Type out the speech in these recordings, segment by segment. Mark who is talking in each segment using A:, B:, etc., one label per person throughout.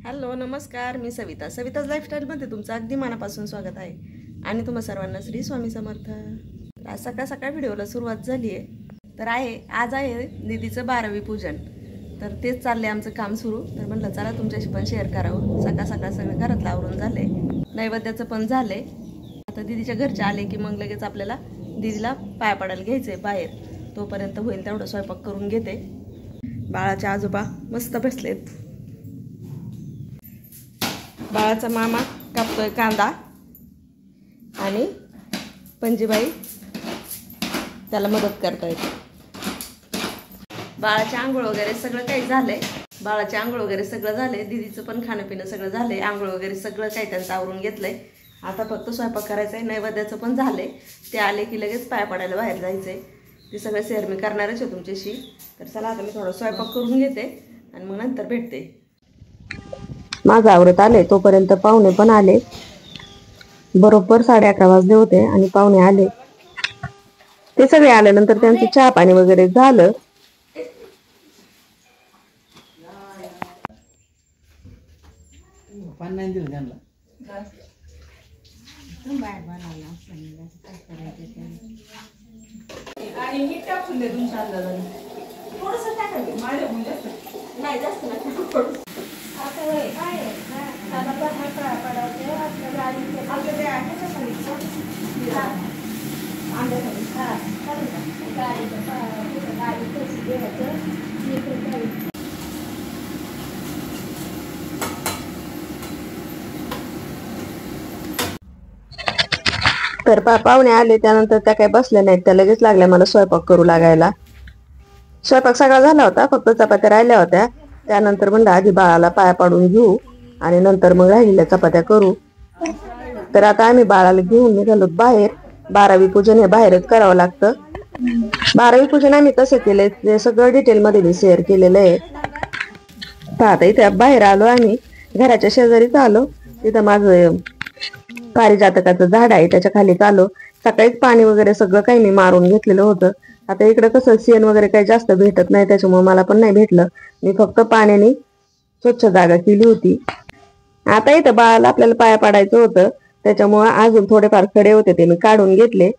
A: Hello नमस्कार, मी सविताज लाईफस्टाईलमध्ये तुमचं अगदी मनापासून स्वागत आहे आणि तुम्हा सर्वांना श्री स्वामी समर्थ. आज सकाळ व्हिडिओला सुरुवात झाली आहे. तर आज आहे दीदीचं 12वी पूजन. तर तेच चालले आमचं काम सुरू. तर म्हटलं चला तुमच्याशी पण शेअर करावं. सकाळ सगळं घरातलं आवरून झाले, नैवेद्याचं पण झाले. आता दीदीच्या घरचे आले की मग लगेच आपल्याला दीदीला पाया पडायला घ्यायचंय बाहेर. तोपर्यंत होईल तेवढं स्वयंपाक करून घेते. बाळाचे आजोबा मस्त बसलेत. बाळाचा मामा कापतोय कांदा आणि पंजीबाई त्याला मदत करतायत. बाळाचे आंघोळ वगैरे सगळं काही झालंय. बाळाचे आंघोळ वगैरे सगळं झालंय. दीदीचं पण खाणं पिणं सगळं झालंय. आंघोळ वगैरे सगळं काही त्यांचं आवरून घेतलंय. आता फक्त स्वयंपाक करायचा आहे. नैवेद्याचं पण झालंय. ते आले की लगेच पाया पडायला बाहेर जायचंय. ते सगळं शेअर मी करणारच आहे तुमच्याशी. तर चला आता मी थोडा स्वयंपाक करून घेते आणि मग नंतर भेटते. माझं आवरत आले तोपर्यंत पाहुणे पण आले. बरोबर 11:30 वाजले होते आणि पाहुणे आले. ते सगळे आल्यानंतर त्यांचं चहा पाणी वगैरे झालं. आणि मीठ टाकून दे तुमच्या अंदाजाने. थोडंसं टाकायचं. नाही जास्त नाही. आता काय आता पाया पडायचं आपल्या गाडीचं आपल्या ते आहे ना अंड्याखाली गाडीचं गाडी कशी घ्यायचं. तर पाहुणे आले त्यानंतर त्या काही बसल्या नाहीत. त्या लगेच लागल्या मला स्वयंपाक करू लागायला. स्वयंपाक सगळा झाला होता, फक्त चपात्या राहिल्या होत्या. त्यानंतर म्हणलं आधी बाळाला पाया पाडून घेऊ आणि नंतर मग राहिलेल्या चपात्या करू. तर आता आम्ही बाळाला घेऊन निघालो बाहेर. 12वी पूजन हे बाहेरच करावं लागतं. 12वी पूजन आम्ही कसं केलंय ते सगळं डिटेलमध्ये मी शेअर केलेलं आहे. आता इथे बाहेर आलो आम्ही. घराच्या शेजारीच आलो. तिथं माझं पारिजातकाचं झाड आहे, त्याच्या खाली आलो. सकाळीच पाणी वगैरे सगळं काही मी मारून घेतलेलं होतं. आता इकडे कसं शेण वगैरे काही जास्त भेटत नाही, त्याच्यामुळे मला पण नाही भेटलं. मी फक्त पाण्याने स्वच्छ जागा केली होती. आता इथं बाळाला आपल्याला पाया पाडायचं होतं, त्याच्यामुळे अजून थोडेफार खडे होते ते मी काढून घेतले.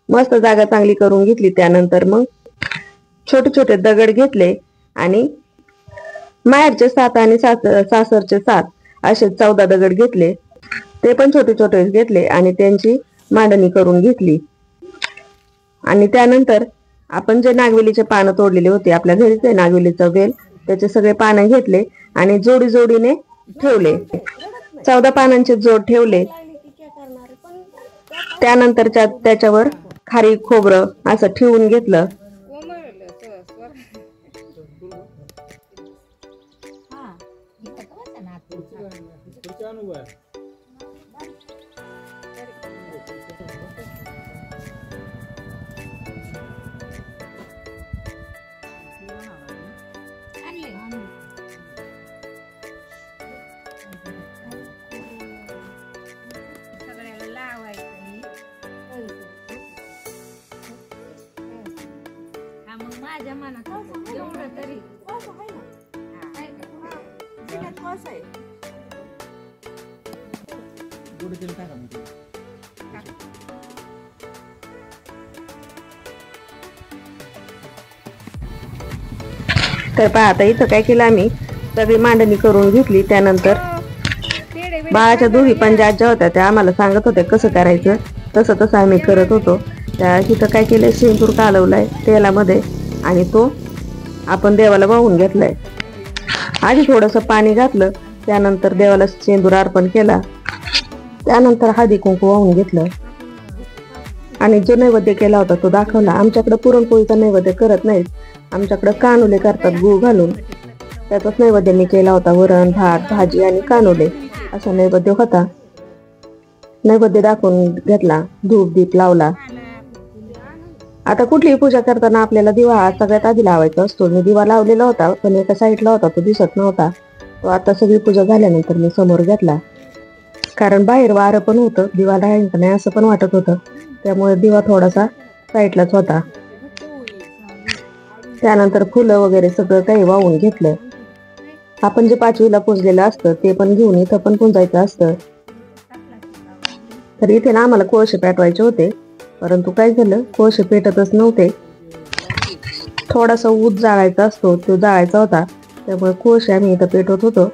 A: मस्त जागा चांगली करून घेतली. त्यानंतर मग छोटे छोटे दगड घेतले आणि माहेरचे 7 आणि सासरचे 7 असे 14 दगड घेतले. ते पण छोटे छोटे घेतले आणि त्यांची मांडणी करून घेतली. आणि त्यानंतर आपण जे नागवेलीचे पानं तोडलेले होते, आपल्या घरीच आहे नागवेलीचा वेल, त्याचे सगळे पानं घेतले आणि जोडी जोडीने ठेवले. 14 पानांचे जोड ठेवले. त्यानंतर त्याच्यावर खारीक खोबरं असं ठेवून घेतलं.
B: माझ्या मनात एवढं तरी
A: तर पहा आता इथं काय केलं आम्ही, सगळी मांडणी करून घेतली. त्यानंतर बाळाच्या दोघी पंजा आज्या होत्या, त्या आम्हाला सांगत होत्या कसं करायचं. तसं आम्ही करत होतो. त्या तिथं काय केलंय, शेंदूर कालवलाय तेलामध्ये आणि तो आपण देवाला वाहून घेतलाय. आधी थोडंसं पाणी घातलं, त्यानंतर देवाला शेंदूर अर्पण केला. त्यानंतर हळदी कुंकू वाहून घेतलं आणि जो नैवेद्य केला होता तो दाखवला. आमच्याकडे पुरणपोळीचा नैवेद्य करत नाहीत, आमच्याकडे कानुले करतात गूळ घालून. त्याचाच नैवेद्य मी केला होता. वरण भात भाजी आणि कानुले असा नैवेद्य होता. नैवेद्य दाखवून घेतला, धूप दीप लावला. आता कुठलीही पूजा करताना आपल्याला दिवा हा सगळ्यात आधी लावायचा असतो. मी दिवा लावलेला होता, पण एका साईडला होता, तो दिसत नव्हता. तो आता सगळी पूजा झाल्यानंतर मी समोर घेतला, कारण बाहेर वारं पण होतं. दिवा लावायचा नाही असं पण वाटत होतं, त्यामुळे दिवा थोडासा साईडलाच होता. त्यानंतर फुलं वगैरे सगळं काही वाहून घेतलं. आपण जे 5वीला पुजलेलं असतं ते पण घेऊन इथं पण पुजायचं असतं. तर इथे ना आम्हाला कोळसे पेटवायचे होते, परंतु काय झालं, कोळसे पेटतच नव्हते. थोडासा ऊस जाळायचा असतो, तो जाळायचा होता, त्यामुळे कोळसे आम्ही इथं पेटवत होतो.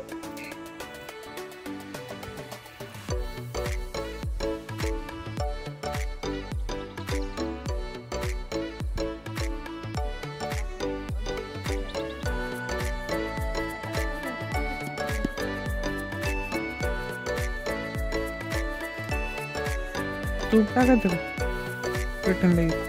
C: तूप टाकायचं पेटून लगेच.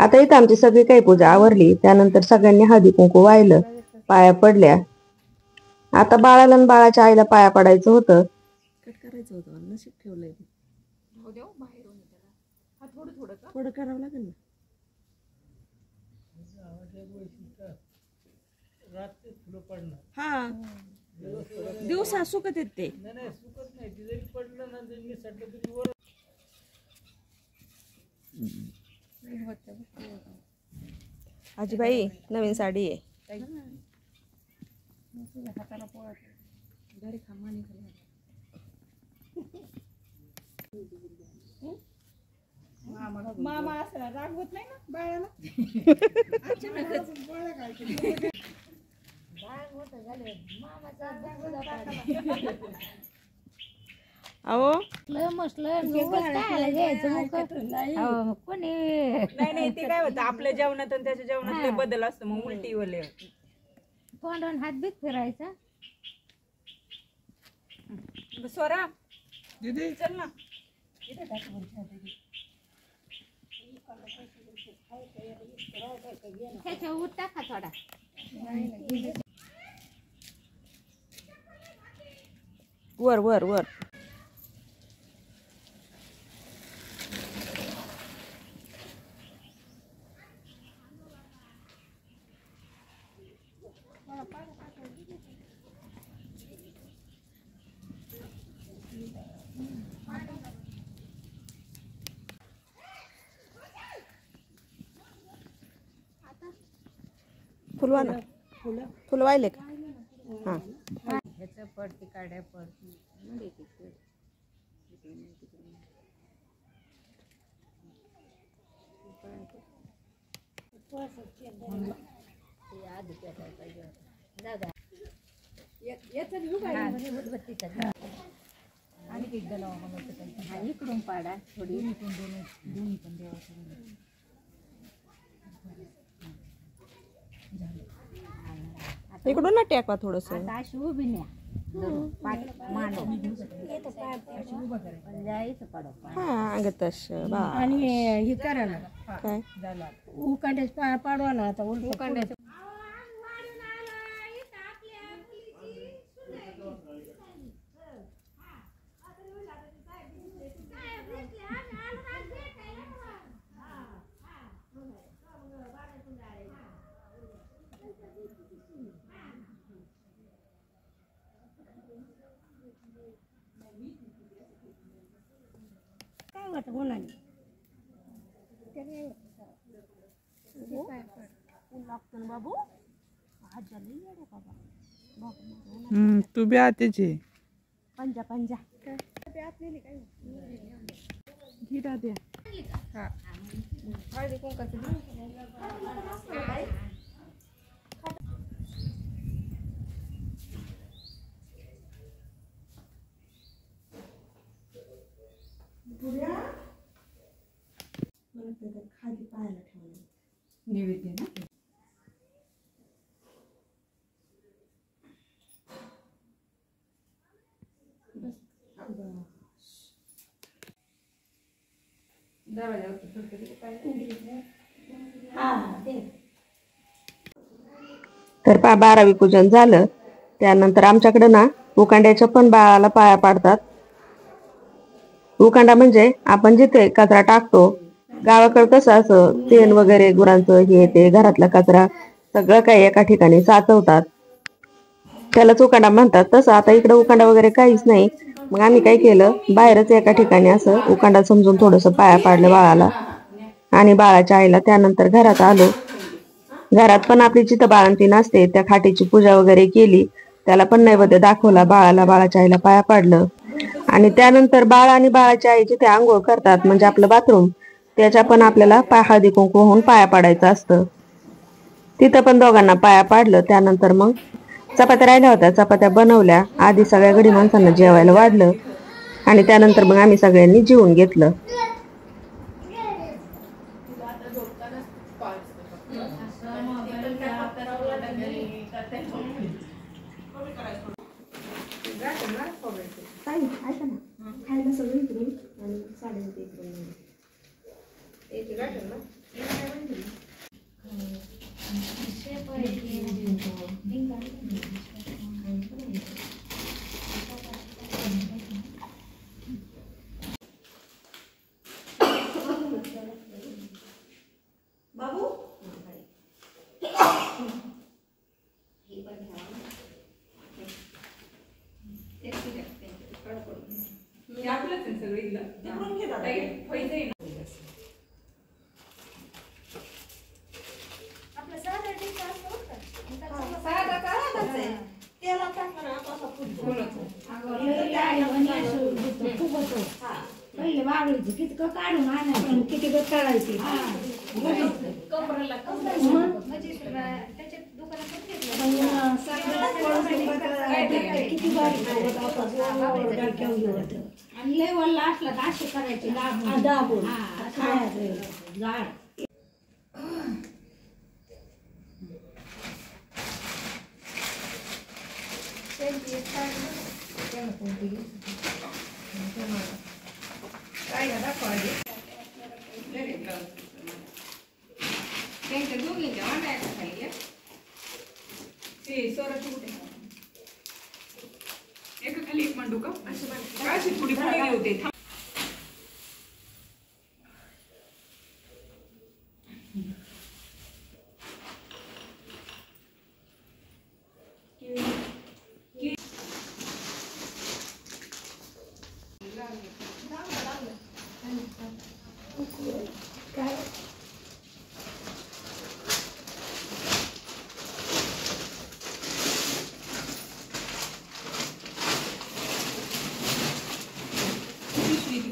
A: आता इथं आमची सगळी काही पूजा आवरली. त्यानंतर सगळ्यांनी हळदी कुंकू वाहिलं, पाया पडल्या. आता बाळाला आणि बाळाच्या आईला पाया पडायचं होतं.
D: थोडं करावं लागेल ना. हा दिवसा सुकत येत ते. आजीबाई नवीन साडी आहे. मामा असं रागवत नाही ना बाळाला. अहो
B: कोणी
D: नाही ते काय होतं आपल्या जेवणात आणि त्याच्या जेवणात लय बदल असतो, मग उलटी वले
B: तोंडावर हात बीत फिरायचा.
D: स्वरा दीदी चल ना.
B: त्याच्या ऊट टाका थोडा.
D: वर वर वर.
A: फुलवा ना फुलं वाहिले का हां
B: ह्याचं पडते काड्या पडते इकडून पाडा थोडी
A: इकडून ना टेकवा थोडस
B: अशी उभी न्या जायचं पाडो
A: हा अंगत बा
B: आणि हे करा ना
A: काय
B: उकांड्याच पाडवा ना आता उकांड्याच काय होतं उन्हाने
C: तू बी आतेची
A: पंजा पंजा
C: गिरा द्या
A: खाली पाहायला ठेवलं
D: नैवेद्य ना
A: तर 12वी पूजन झालं त्यानंतर आमच्याकडे ना उकांड्याच्या पण बाळाला पाया पाडतात. उकांडा म्हणजे आपण जिथे कचरा टाकतो गावाकडे कसं असं शेण वगैरे गुरांचं हे ते घरातला कचरा सगळं काही एका ठिकाणी साचवतात त्यालाच उकांडा म्हणतात. तसं आता इकडे उकांडा वगैरे काहीच नाही. मग आम्ही काय केलं बाहेरच एका ठिकाणी असं उकांडा समजून थोडस पाया पाडलं बाळाला आणि बाळाच्या आईला. त्यानंतर घरात आलो. घरात पण आपली जिथं बाळंतीण असते त्या खाटीची पूजा वगैरे केली. त्याला पण नैवेद्य दाखवला बाळाला. बाळाच्या आईला पाया पाडलं आणि त्यानंतर बाळ आणि बाळाच्या आई जिथे आंघोळ करतात म्हणजे आपलं बाथरूम त्याच्या पण आपल्याला हळदी कुंकू होऊन पाया पाडायचं असतं. तिथं पण दोघांना पाया पाडलं. त्यानंतर मग चपात्या राहिल्या होत्या चपात्या बनवल्या. आधी सगळ्या गडी माणसांना जेवायला वाढलं आणि त्यानंतर मग आम्ही सगळ्यांनी जेवून घेतलं. खायला सगळं इकडून आणि साड्या इकडून बाबू
B: पहिले वागळीचं किती काढून आणायचं किती तळायची आणि लेवलला असला तर असे करायचे दाबून खायचं झाड
D: एका खाली एक मांडू का अशी थोडी पुढे होते.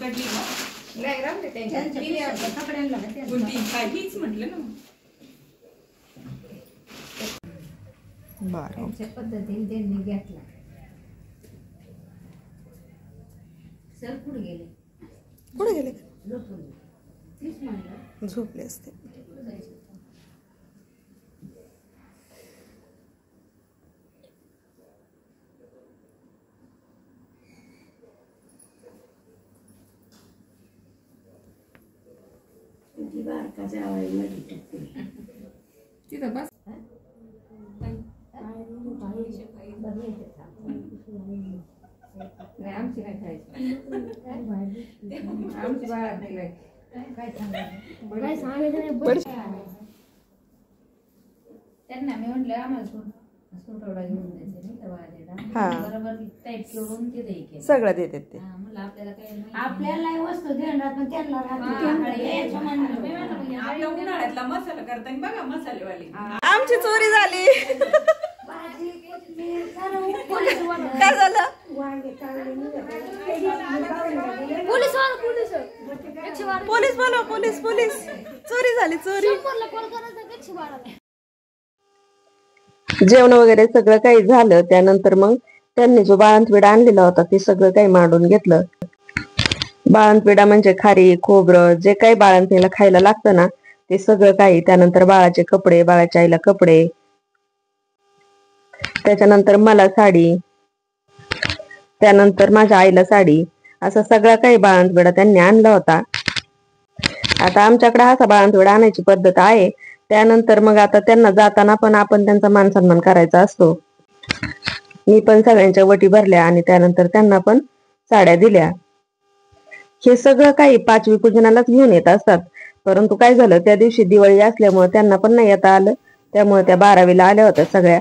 D: काढली ना
B: नाही राहते त्यांच्या कपड्यांना ना ते.
D: कोणती काय हीच म्हटलं ना
C: बरं
B: त्यांच्या पद्धतीने त्यांनी घेतला. सर पुढे गेले
A: कुठे गेले
B: झोपून. तीच म्हणलं
A: झोपले असते.
B: कुठे जायचं. ती बारका जावई मध्ये टाकली.
D: तिथं बस
B: नाही आमची नाही खायची. आमची बाळा नाही काय त्यांना मी म्हटलं आम्हाला सोटवडा घेऊन द्यायचं नाही का वाजेला बरोबर टाईप करून ते द्यायचे
A: सगळं देतात ते.
B: म्हणलं आपल्याला काही आपल्याला वस्तू देणार पण त्यांना
D: आपल्या उन्हाळ्यातला मसाला करताना बघा मसालेवाली
A: आमची चोरी झाली. काय झालं पोलीस बोलव पोलीस पोलीस चोरी झाली चोरी. जेवण वगैरे सगळं काही झालं त्यानंतर मग त्यांनी जो बाळंतविडा आणलेला होता ते सगळं काही मांडून घेतलं. बाळंतविडा म्हणजे खारी खोबरं जे काही बाळंतीला खायला लागतं ना ते सगळं काही. त्यानंतर बाळाचे कपडे बाळाच्या आईला कपडे त्याच्यानंतर मला साडी त्यानंतर माझ्या आईला साडी असं सगळं काही बाळंतविडा त्यांनी आणला होता. आता आमच्याकडे असा बाळंतविडा आणायची पद्धत आहे. त्यानंतर मग आता त्यांना जाताना पण आपण त्यांचा मान सन्मान करायचा असतो. मी पण सगळ्यांच्या वटी भरल्या आणि त्यानंतर त्यांना पण साड्या दिल्या. हे सगळं काही पाचवी पूजनालाच घेऊन येत असतात. परंतु काय झालं त्या दिवशी दिवाळी असल्यामुळे त्यांना पण नाही येता आलं. त्यामुळे त्या 12वीला आल्या होत्या सगळ्या.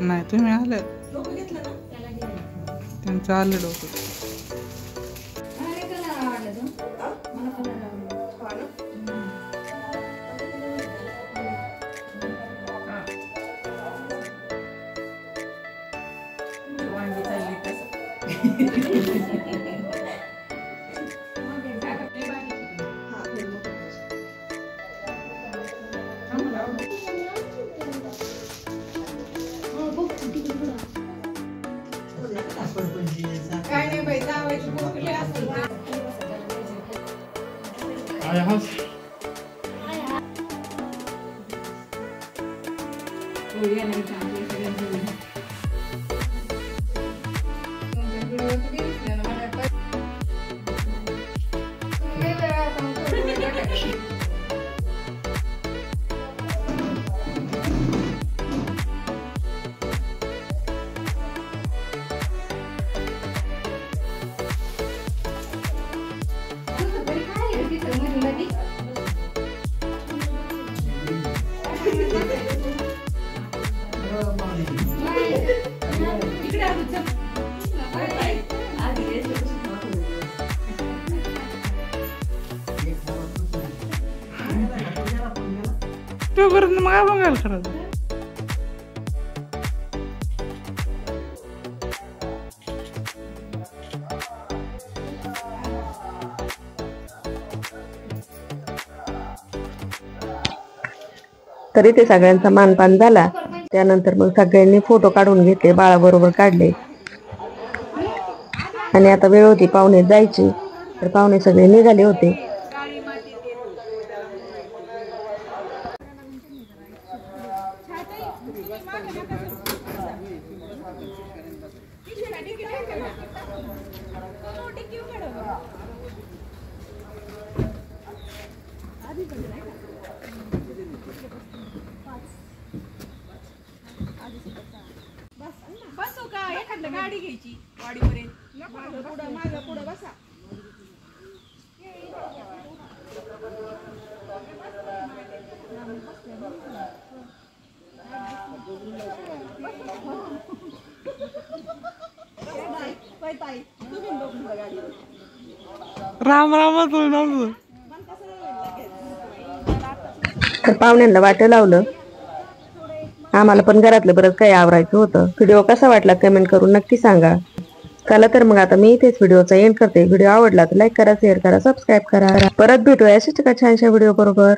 C: नाही तुम्ही आलं त्यांचं आलं डोकं.
D: वांगी चालली तसं काय नाही बाई जावायची बोकली असेल तर
C: तोपर्यंत मग बघायला करायचं.
A: तर इथे सगळ्यांचा मानपान झाला. त्यानंतर मग सगळ्यांनी फोटो काढून घेतले, बाळाबरोबर काढले. आणि आता वेळ होती पाहुणे जायची, तर पाहुणे सगळे निघाले होते.
D: गाडी घ्यायची वाडीपर्यंत माझ्या पुढे बसा.
C: राम राम तुझं.
A: तर पाहुण्यांना वाटं लावलं. आम्हाला पण घरातलं बरंच काही आवरायचं होतं. व्हिडिओ कसा वाटला कमेंट करून नक्की सांगा. चला तर मग आता मी इथेच व्हिडिओचा एंड करते. व्हिडिओ आवडला तर लाईक करा, शेअर करा, सबस्क्राईब करा. परत भेटूया अशाच एका छानशा व्हिडिओ बरोबर.